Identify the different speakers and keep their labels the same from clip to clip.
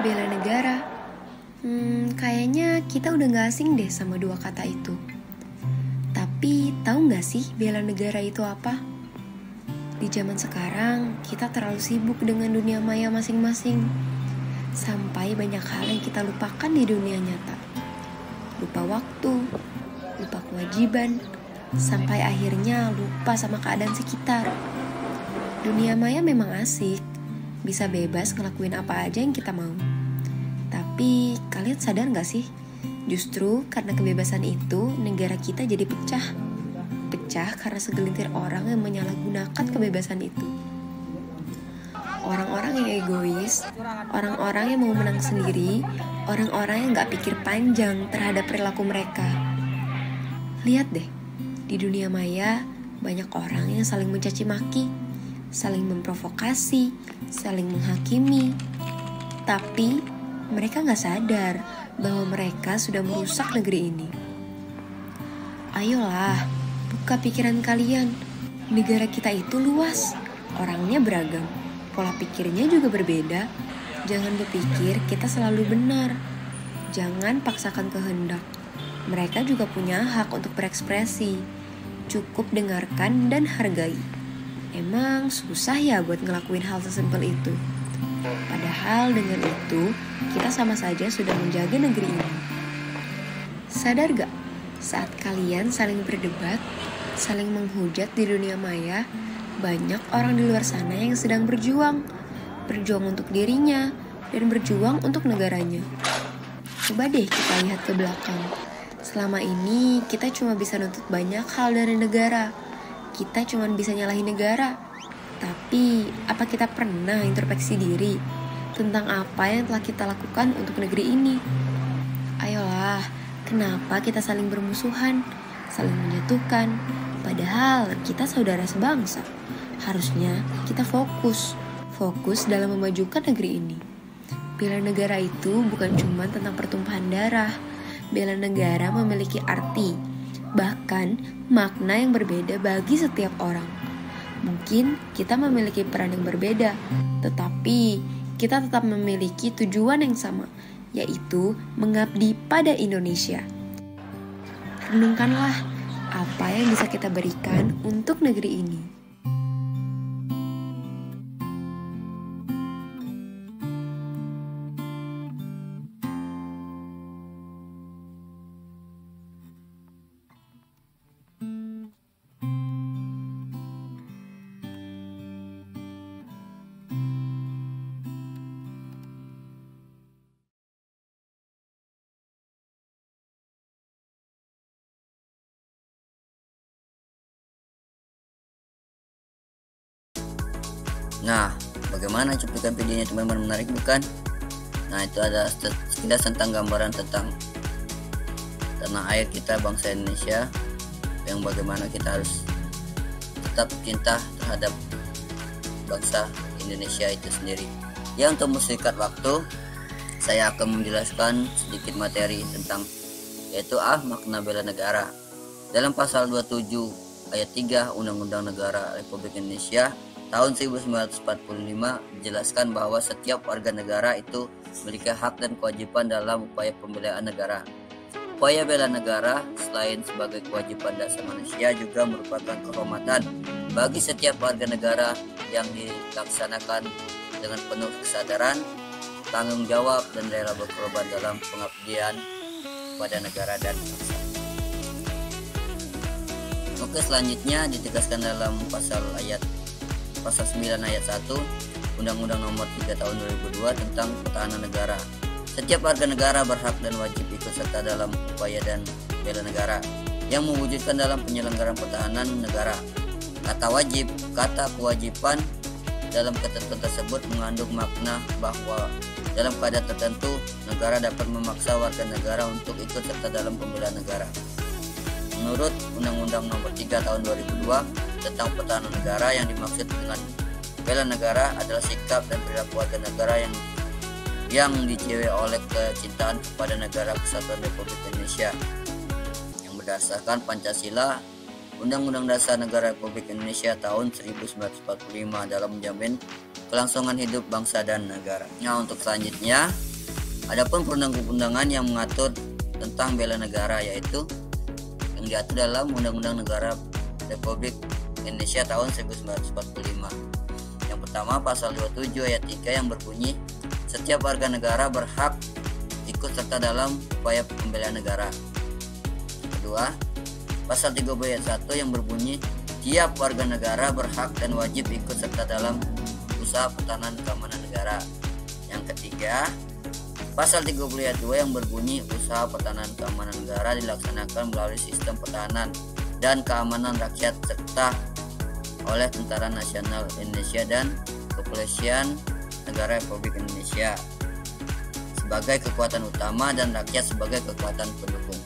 Speaker 1: Bela negara. Kayaknya kita udah gak asing deh sama dua kata itu. Tapi tahu gak sih bela negara itu apa? Di zaman sekarang, kita terlalu sibuk dengan dunia maya masing-masing. Sampai banyak hal yang kita lupakan di dunia nyata. Lupa waktu, lupa kewajiban, sampai akhirnya lupa sama keadaan sekitar. Dunia maya memang asik, bisa bebas ngelakuin apa aja yang kita mau. Tapi kalian sadar gak sih? Justru karena kebebasan itu, negara kita jadi pecah. Pecah karena segelintir orang yang menyalahgunakan kebebasan itu. Orang-orang yang egois, orang-orang yang mau menang sendiri, orang-orang yang gak pikir panjang terhadap perilaku mereka. Lihat deh, di dunia maya banyak orang yang saling mencaci maki, saling memprovokasi, saling menghakimi. Tapi mereka gak sadar bahwa mereka sudah merusak negeri ini. Ayolah, buka pikiran kalian. Negara kita itu luas, orangnya beragam, pola pikirnya juga berbeda. Jangan berpikir kita selalu benar. Jangan paksakan kehendak. Mereka juga punya hak untuk berekspresi. Cukup dengarkan dan hargai. Emang susah ya buat ngelakuin hal sesimpel itu. Padahal dengan itu, kita sama saja sudah menjaga negeri ini. Sadar gak? Saat kalian saling berdebat, saling menghujat di dunia maya, banyak orang di luar sana yang sedang berjuang. Berjuang untuk dirinya, dan berjuang untuk negaranya. Coba deh kita lihat ke belakang. Selama ini, kita cuma bisa nuntut banyak hal dari negara. Kita cuma bisa nyalahin negara. Tapi, apa kita pernah introspeksi diri tentang apa yang telah kita lakukan untuk negeri ini? Ayolah, kenapa kita saling bermusuhan, saling menyatukan, padahal kita saudara sebangsa? Harusnya kita fokus dalam memajukan negeri ini. Bela negara itu bukan cuma tentang pertumpahan darah. Bela negara memiliki arti, bahkan makna yang berbeda bagi setiap orang. Mungkin kita memiliki peran yang berbeda, tetapi kita tetap memiliki tujuan yang sama, yaitu mengabdi pada Indonesia. Renungkanlah apa yang bisa kita berikan untuk negeri ini.
Speaker 2: Nah, bagaimana cuplikan videonya teman-teman, menarik bukan? Nah, itu ada sekilas tentang gambaran tentang tanah air kita, bangsa Indonesia, yang bagaimana kita harus tetap cinta terhadap bangsa Indonesia itu sendiri. Ya, untuk mempersingkat waktu, saya akan menjelaskan sedikit materi tentang yaitu makna bela negara. Dalam pasal 27 ayat 3 Undang-Undang Negara Republik Indonesia tahun 1945 dijelaskan bahwa setiap warga negara itu memiliki hak dan kewajiban dalam upaya pembelaan negara. Upaya bela negara selain sebagai kewajiban dasar manusia juga merupakan kehormatan bagi setiap warga negara yang dilaksanakan dengan penuh kesadaran, tanggung jawab, dan rela berkorban dalam pengabdian pada negara dan bangsa. Oke, selanjutnya ditegaskan dalam pasal 9 ayat 1 Undang-Undang Nomor 3 Tahun 2002 tentang Pertahanan Negara. Setiap warga negara berhak dan wajib ikut serta dalam upaya dan bela negara yang mewujudkan dalam penyelenggaraan pertahanan negara. Kata kewajiban dalam ketentuan tersebut mengandung makna bahwa dalam keadaan tertentu negara dapat memaksa warga negara untuk ikut serta dalam pembelaan negara. Menurut Undang-Undang Nomor 3 Tahun 2002 tentang Pertahanan Negara, yang dimaksud dengan bela negara adalah sikap dan perilaku warga negara yang dicewek oleh kecintaan kepada negara Kesatuan Republik Indonesia yang berdasarkan Pancasila, Undang-Undang Dasar Negara Republik Indonesia tahun 1945 dalam menjamin kelangsungan hidup bangsa dan negara. Nah, untuk selanjutnya Adapun perundang-undangan yang mengatur tentang bela negara yaitu yang diatur dalam Undang-Undang Negara Republik Indonesia tahun 1945. Yang pertama, pasal 27 ayat 3 yang berbunyi setiap warga negara berhak ikut serta dalam upaya pembelaan negara. Kedua, pasal 30 ayat 1 yang berbunyi tiap warga negara berhak dan wajib ikut serta dalam usaha pertahanan keamanan negara. Yang ketiga, pasal 30 ayat 2 yang berbunyi usaha pertahanan keamanan negara dilaksanakan melalui sistem pertahanan dan keamanan rakyat serta oleh Tentara Nasional Indonesia dan Kepolisian Negara Republik Indonesia sebagai kekuatan utama dan rakyat sebagai kekuatan pendukung.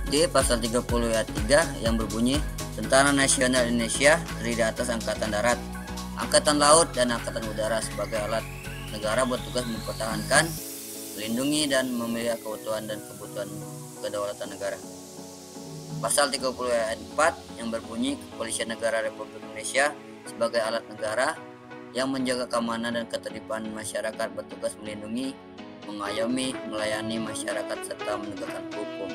Speaker 2: Di pasal 30 ayat 3 yang berbunyi Tentara Nasional Indonesia terdiri atas Angkatan Darat, Angkatan Laut, dan Angkatan Udara sebagai alat negara bertugas mempertahankan, melindungi, dan memelihara keutuhan dan kebutuhan kedaulatan negara. Pasal 30 ayat 4 yang berbunyi Kepolisian Negara Republik Indonesia sebagai alat negara yang menjaga keamanan dan ketertiban masyarakat bertugas melindungi, mengayomi, melayani masyarakat serta menegakkan hukum.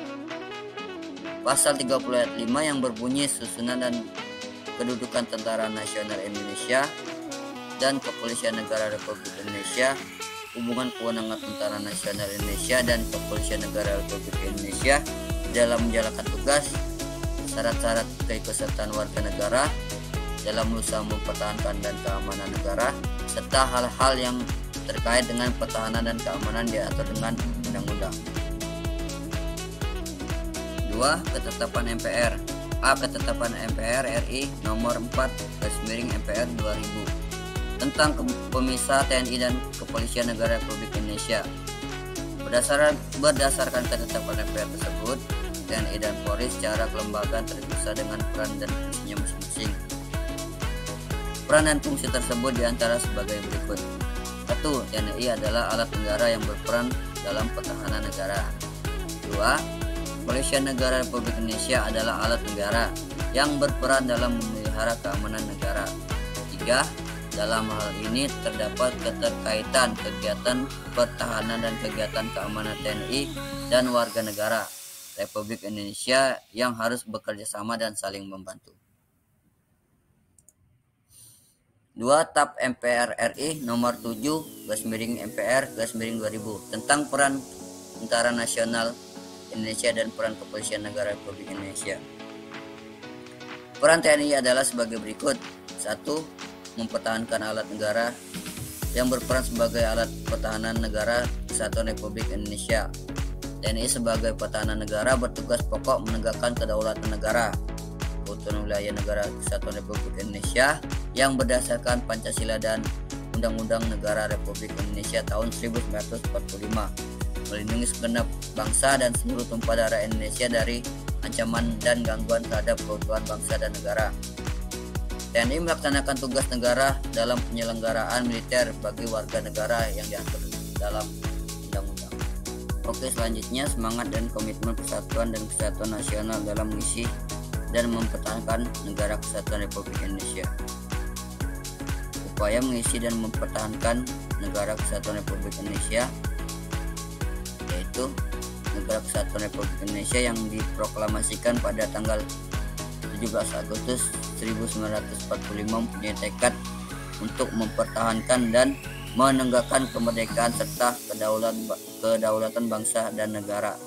Speaker 2: Pasal 30 ayat 5 yang berbunyi susunan dan kedudukan Tentara Nasional Indonesia dan Kepolisian Negara Republik Indonesia, hubungan kewenangan Tentara Nasional Indonesia dan Kepolisian Negara Republik Indonesia dalam menjalankan tugas, syarat-syarat keikutsertaan warga negara dalam usaha mempertahankan dan keamanan negara, serta hal-hal yang terkait dengan pertahanan dan keamanan diatur dengan undang-undang. 2. Ketetapan MPR. A. Ketetapan MPR RI nomor 4/MPR 2000 tentang pemisah TNI dan Kepolisian Negara Republik Indonesia. Berdasarkan ketetapan MPR tersebut, TNI dan Polri secara kelembagaan terpisah dengan peran dan fungsinya masing-masing. Peran dan fungsi tersebut diantara sebagai berikut. 1. TNI adalah alat negara yang berperan dalam pertahanan negara. 2. Kepolisian Negara Republik Indonesia adalah alat negara yang berperan dalam memelihara keamanan negara. 3. Dalam hal ini terdapat keterkaitan kegiatan pertahanan dan kegiatan keamanan TNI dan warga negara Republik Indonesia yang harus bekerja sama dan saling membantu. 2. TAP MPR RI nomor 7/MPR/2000 tentang peran Tentara Nasional Indonesia dan peran Kepolisian Negara Republik Indonesia. Peran TNI adalah sebagai berikut. 1. Mempertahankan alat negara yang berperan sebagai alat pertahanan negara Kesatuan Republik Indonesia. TNI sebagai pertahanan negara bertugas pokok menegakkan kedaulatan negara, keutuhan wilayah negara Kesatuan Republik Indonesia yang berdasarkan Pancasila dan Undang-Undang Negara Republik Indonesia tahun 1945, melindungi segenap bangsa dan seluruh tumpah darah Indonesia dari ancaman dan gangguan terhadap keutuhan bangsa dan negara. TNI melaksanakan tugas negara dalam penyelenggaraan militer bagi warga negara yang diatur dalam undang-undang. Oke, selanjutnya semangat dan komitmen persatuan dan kesatuan nasional dalam mengisi dan mempertahankan negara kesatuan Republik Indonesia. Upaya mengisi dan mempertahankan negara kesatuan Republik Indonesia yaitu Negara Kesatuan Republik Indonesia yang diproklamasikan pada tanggal 17 Agustus 1945 mempunyai tekad untuk mempertahankan dan menegakkan kemerdekaan serta kedaulatan bangsa dan negara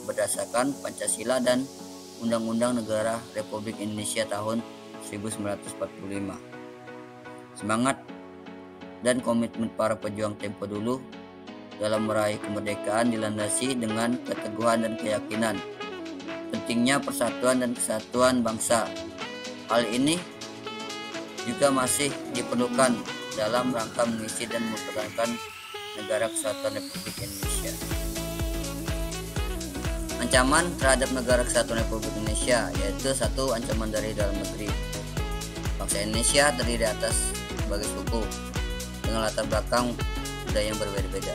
Speaker 2: berdasarkan Pancasila dan Undang-Undang Negara Republik Indonesia tahun 1945. Semangat dan komitmen para pejuang tempo dulu dalam meraih kemerdekaan dilandasi dengan keteguhan dan keyakinan pentingnya persatuan dan kesatuan bangsa. Hal ini juga masih diperlukan dalam rangka mengisi dan mempertahankan negara kesatuan Republik Indonesia. Ancaman terhadap negara kesatuan Republik Indonesia yaitu 1. Ancaman dari dalam negeri. Bangsa Indonesia terdiri atas berbagai suku dengan latar belakang budaya yang berbeda-beda.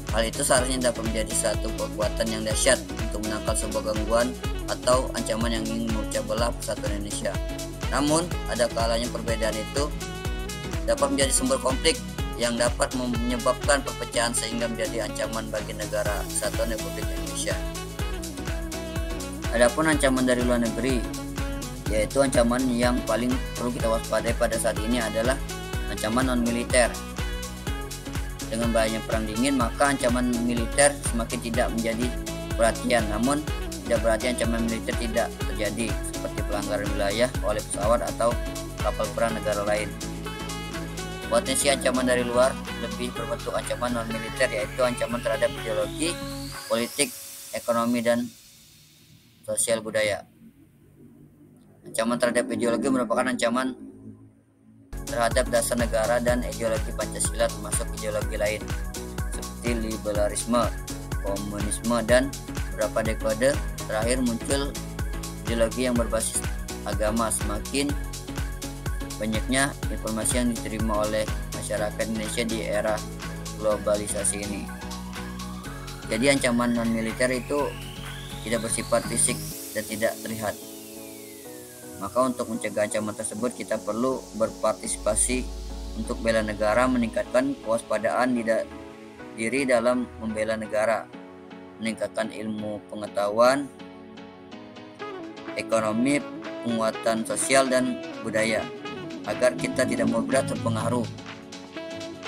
Speaker 2: Hal itu seharusnya dapat menjadi satu kekuatan yang dahsyat untuk menangkal sebuah gangguan atau ancaman yang ingin memecah belah persatuan Indonesia. Namun, ada kalanya perbedaan itu dapat menjadi sumber konflik yang dapat menyebabkan perpecahan sehingga menjadi ancaman bagi negara kesatuan Republik Indonesia. Adapun ancaman dari luar negeri, yaitu ancaman yang paling perlu kita waspadai pada saat ini adalah ancaman non-militer. Dengan banyaknya perang dingin, maka ancaman militer semakin tidak menjadi perhatian. Namun tidak berarti ancaman militer tidak terjadi, seperti pelanggaran wilayah oleh pesawat atau kapal perang negara lain. Potensi ancaman dari luar lebih berbentuk ancaman non-militer, yaitu ancaman terhadap ideologi, politik, ekonomi, dan sosial budaya. Ancaman terhadap ideologi merupakan ancaman terhadap dasar negara dan ideologi Pancasila, termasuk ideologi lain seperti liberalisme, komunisme, dan beberapa dekade terakhir muncul ideologi yang berbasis agama. Semakin banyaknya informasi yang diterima oleh masyarakat Indonesia di era globalisasi ini. Jadi ancaman non-militer itu tidak bersifat fisik dan tidak terlihat. Maka untuk mencegah ancaman tersebut, kita perlu berpartisipasi untuk bela negara, meningkatkan kewaspadaan diri dalam membela negara, meningkatkan ilmu pengetahuan, ekonomi, penguatan sosial dan budaya, agar kita tidak mudah terpengaruh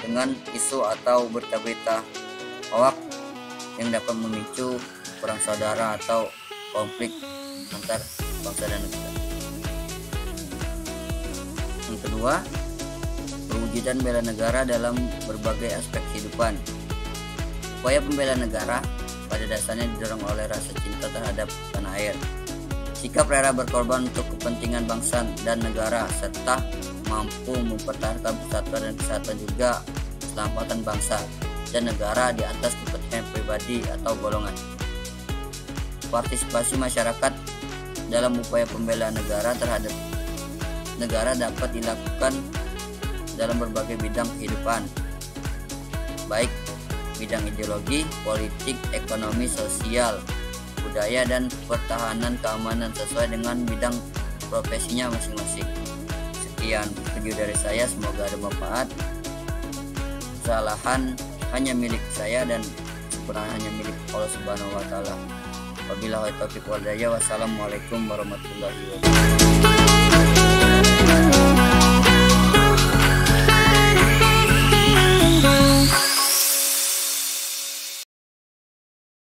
Speaker 2: dengan isu atau berita-berita hoak yang dapat memicu perang saudara atau konflik antar bangsa dan negara. Yang kedua, perwujudan bela negara dalam berbagai aspek kehidupan. Upaya pembela negara pada dasarnya didorong oleh rasa cinta terhadap tanah air, sikap rela berkorban untuk kepentingan bangsa dan negara, serta mampu mempertahankan persatuan dan kesatuan juga keselamatan bangsa dan negara di atas kepentingan pribadi atau golongan. Partisipasi masyarakat dalam upaya pembelaan negara terhadap negara dapat dilakukan dalam berbagai bidang kehidupan, baik bidang ideologi, politik, ekonomi, sosial, budaya, dan pertahanan keamanan sesuai dengan bidang profesinya masing-masing. Sekian video dari saya, semoga ada manfaat. Kesalahan hanya milik saya dan sempurna hanya milik Allah Subhanahu wa taala. Wabillahi taufiq wal hidayah. Wassalamualaikum warahmatullahi wabarakatuh.